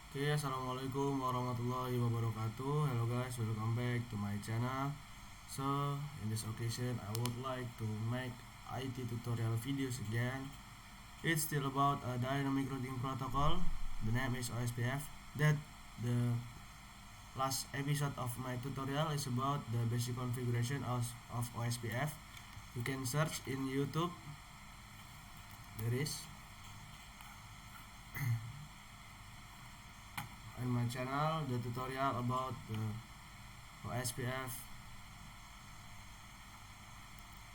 Oke, assalamualaikum warahmatullahi wabarakatuh. Hello guys, welcome back to my channel. So, in this occasion, I would like to make IT tutorial videos again. It's still about a dynamic routing protocol. The name is OSPF. That the last episode of my tutorial is about the basic configuration of OSPF. You can search in YouTube. There is in my channel the tutorial about the OSPF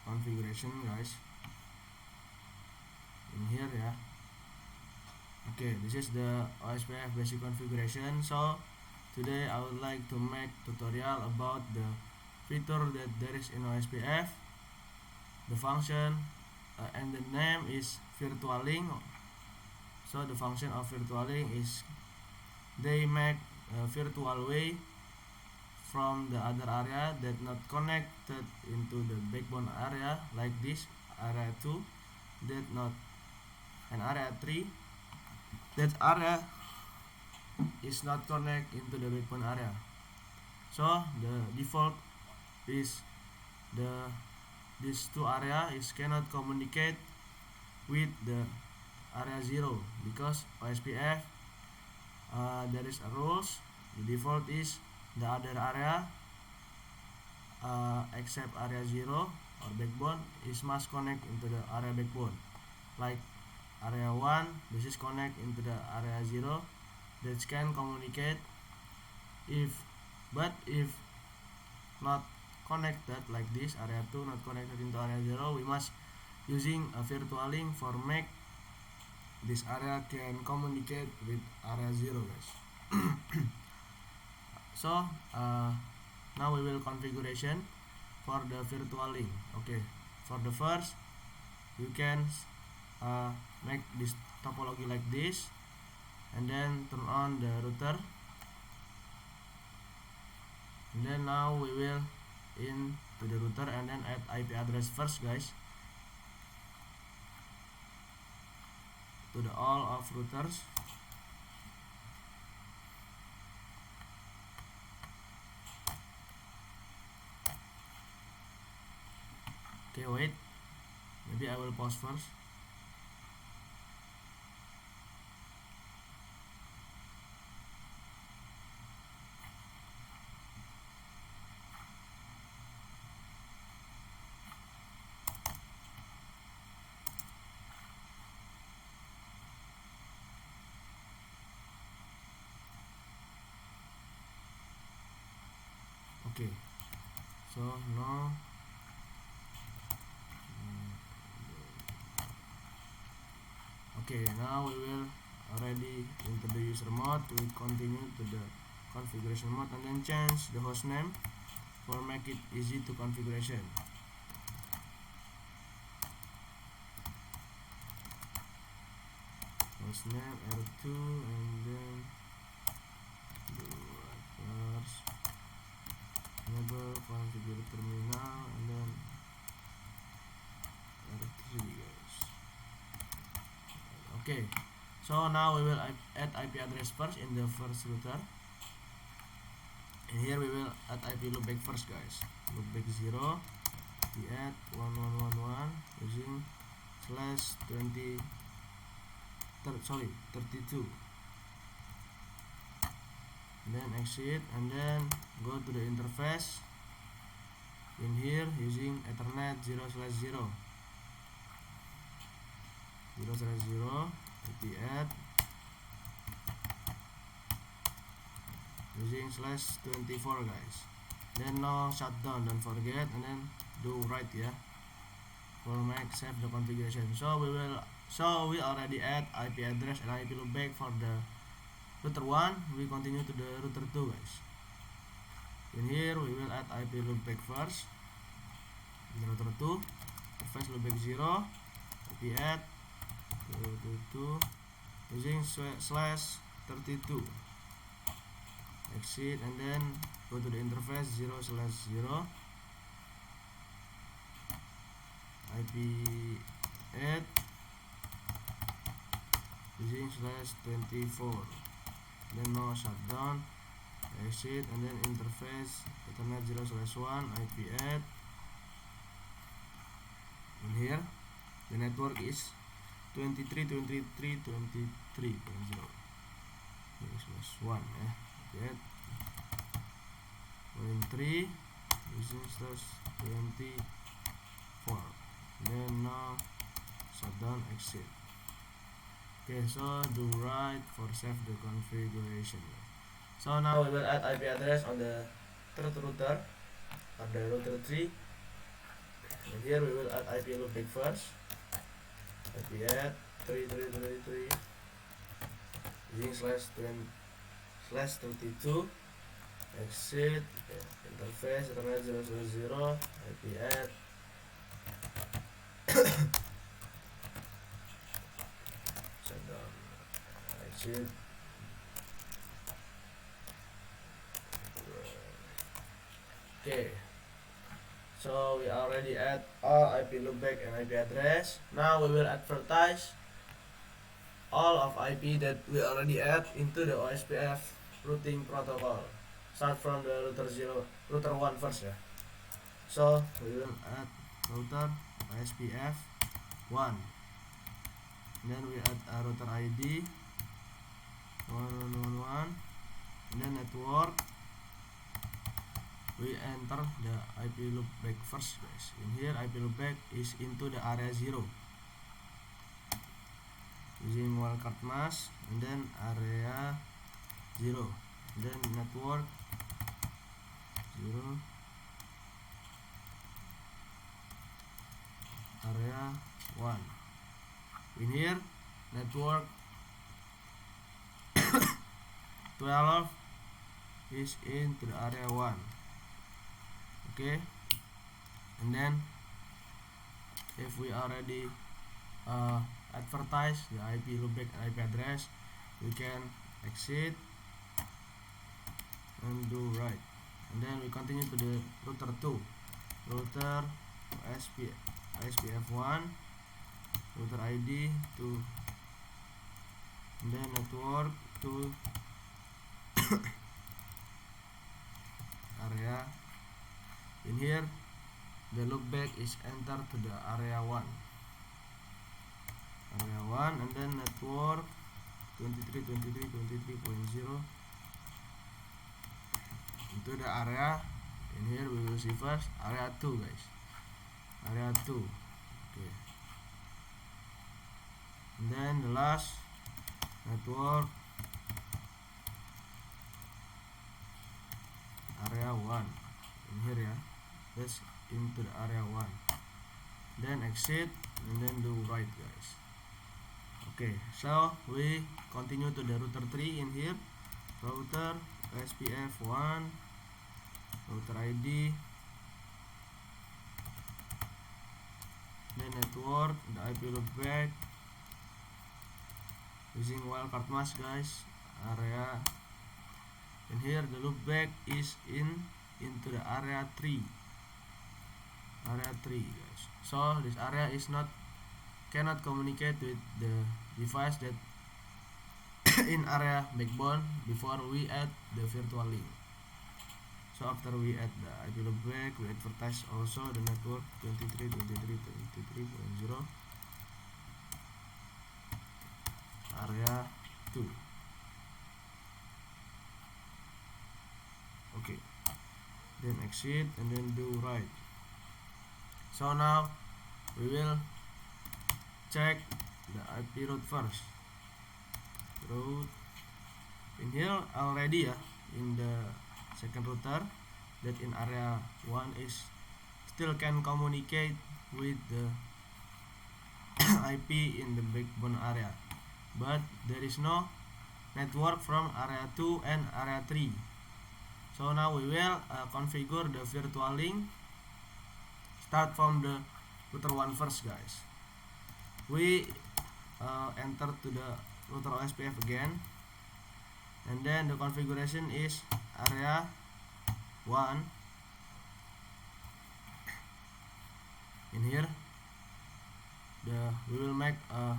configuration, guys. In here, yeah. Okay, this is the OSPF basic configuration. So today I would like to make tutorial about the feature that there is in OSPF, the function, and the name is virtualing. So the function of virtualing is they make a virtual way from the other area that not connected into the backbone area, like this area 2, that not an area 3, that area is not connect into the backbone area. So the default is these two area is cannot communicate with the area 0 because OSPF there is a rules. The default is the other area except area 0 or backbone is must connect into the area backbone, like area 1 this is connect into the area 0 that can communicate. If not connected like this, area 2 not connected into area 0, we must using a virtualing for make this area can communicate with area 0, guys. So now we will configuration for the virtualing. Okay, for the first you can make this topology like this, and then turn on the router, and then now we will in to the router and then add IP address first, guys, to the all of routers. Okay, wait, maybe I will pause first. Okay, so now okay, now we will already into the user mode. We continue to the configuration mode and then change the host name for make it easy to configuration. Host name R2 and then do first enable configure terminal and then R3, guys. Okay, so now we will add IP address first in the first router, and here we will add IP loopback first, guys. Loopback 0, we add 1111 using slash 32, and then exit and then go to the interface. In here using Ethernet 0/0 IP add using /24, guys. Then now shutdown, don't forget, and then do right, yeah, for make save the configuration. So we already add IP address and IP loopback for the router 1. We continue to the router 2, guys. In here we will add IP loopback first in the router 2, interface loopback 0, IP add 2 using /32, exit and then go to the interface 0/0 IP add using /24 then no shutdown, exit, and then interface Ethernet 0/1 IP add. In here the network is 23.23.23.0 /1 ya. Get 23 using /24, then no shutdown, exit. Okay, so do right for save the configuration. So now we will add IP address on the third router, on the router 3, and here we will add IP loopback first. IP add 3333 using /32, exit, interface Ethernet 0/0, IP add shutdown, exit. Okay, so we already add all IP loopback and IP address. Now we will advertise all of IP that we already add into the OSPF routing protocol. Start from the router 1 first ya. So we will add router OSPF 1, then we add a router ID 1111, and then network. We enter the IP loopback first, guys. In here IP loopback is into the area 0 using wildcard mask, and then area 0, then network 0, area 1. In here network 12 is into the area 1. Okay, and then if we already advertise the IP loopback and IP address, we can exit and do right, and then we continue to the router 2, router OSPF1, router ID 2, and then network 2, area. In here the loopback is entered to the area 1, and then network 23.23.23.0 into the area. In here we will see first area 2, guys, area 2. Okay, and then the last network area 1 in here ya, that's into the area 1, then exit and then do right, guys. Okay, so we continue to the router 3. In here router SPF1, router ID, then network, the IP loopback using wildcard mask, guys, area. And here the loopback is into the area 3, guys. So this area is cannot communicate with the device that in area backbone before we add the virtual link. So after we add the IP loopback, we advertise also the network 23.23.23.0 area 2. Okay, then exit and then do right. So now we will check the IP route first. Route in here already in the second router that in area 1 is still can communicate with the IP in the backbone area, but there is no network from area 2 and area 3. So now we will configure the virtual link. Start from the router 1 first, guys. We enter to the router OSPF again, and then the configuration is area 1. In here we will make a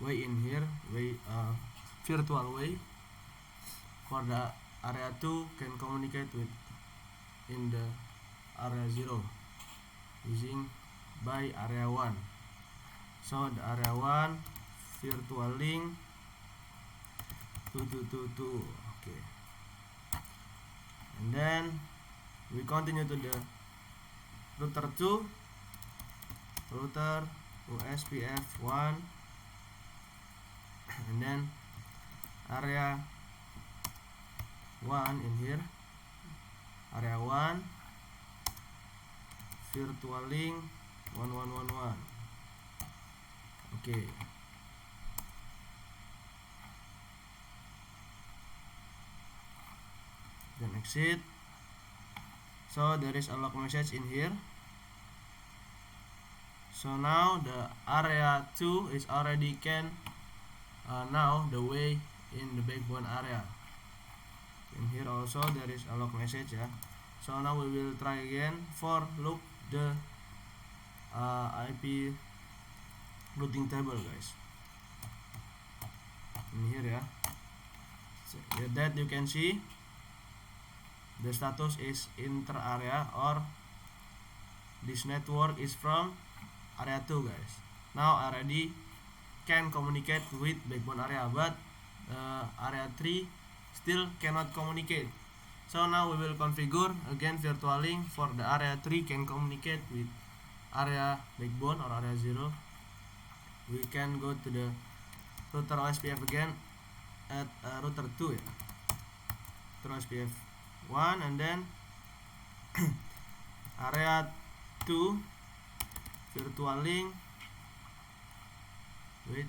way in here, virtual way for the area 2 can communicate with in the area 0 using by area 1. So the area 1 virtual link 2222. Okay, and then we continue to the router 2, router OSPF 1, and then area 1 in here, area 1 virtual link 1111. Okay, then exit. So there is a log message in here. So now the area 2 is already can now the way in the backbone area. In here also there is a log message, yeah. So now we will try again for look the IP routing table, guys. In here, yeah. So that you can see the status is inter area, or this network is from area 2, guys. Now area D can communicate with backbone area, but area 3 still cannot communicate. So now we will configure again virtual link for the area 3 can communicate with area backbone or area 0. We can go to the router OSPF again at router 2, yeah. Router OSPF 1, and then area 2 virtual link with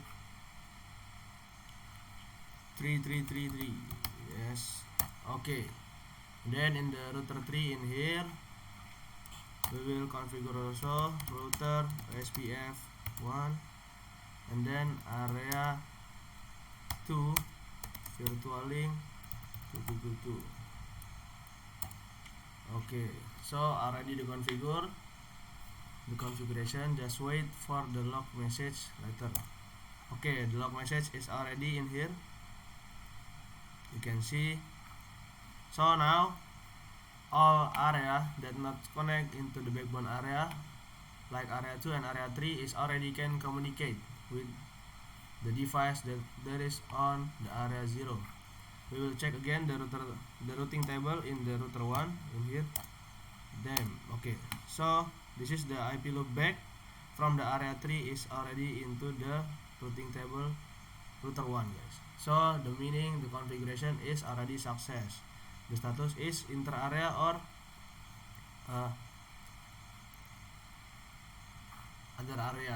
3333. Yes, okay. Then in the router 3 in here we will configure also router OSPF 1, and then area 2 virtual link 2222. Okay, so already the configuration, just wait for the log message later. Okay, the log message is already in here, you can see. So now all area that not connect into the backbone area like area 2 and area 3 is already can communicate with the device that there is on the area 0. We will check again the routing table in the router 1 in here. Then okay, so this is the IP loop back from the area 3 is already into the routing table router 1, guys. So the meaning the configuration is already success. The status is inter area or other area.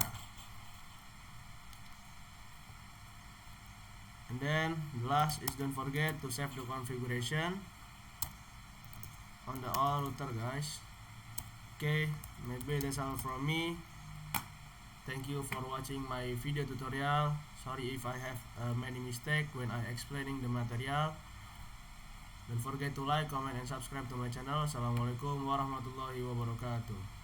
And then the last is don't forget to save the configuration on the all router, guys. Okay, maybe that's all from me. Thank you for watching my video tutorial. Sorry if I have many mistakes when I explaining the material. Don't forget to like, comment, and subscribe to my channel. Assalamualaikum warahmatullahi wabarakatuh.